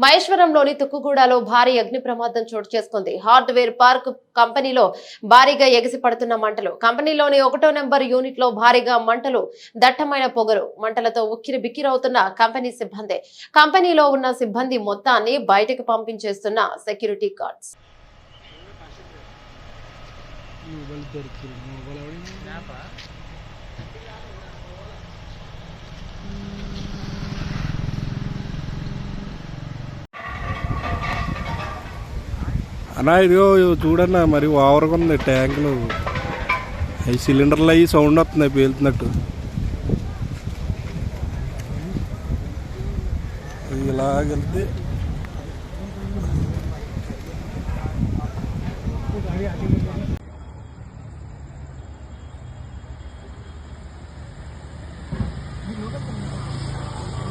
మహేశ్వరంలోని తుక్కుగూడలో భారీ అగ్ని ప్రమాదం చోటు చేసుకుంది. హార్డ్వేర్ పార్క్ కంపెనీలో భారీగా ఎగిసిపడుతున్న మంటలు. కంపెనీలోని 1వ నెంబర్ యూనిట్ లో భారీగా మంటలు, దట్టమైన పొగరు. మంటలతో ఉక్కిరి బిక్కిరవుతున్న కంపెనీ సిబ్బంది. కంపెనీలో ఉన్న సిబ్బంది మొత్తాన్ని బయటకు పంపించేస్తున్న సెక్యూరిటీ గార్డ్స్. అన్నా ఇదిగో చూడన్నా మరి ఓవర్గా ఉంది ట్యాంకులు, అవి సిలిండర్లు అవి సౌండ్ వస్తున్నాయి పేలుతున్నట్టు. ఇలాగెళ్తే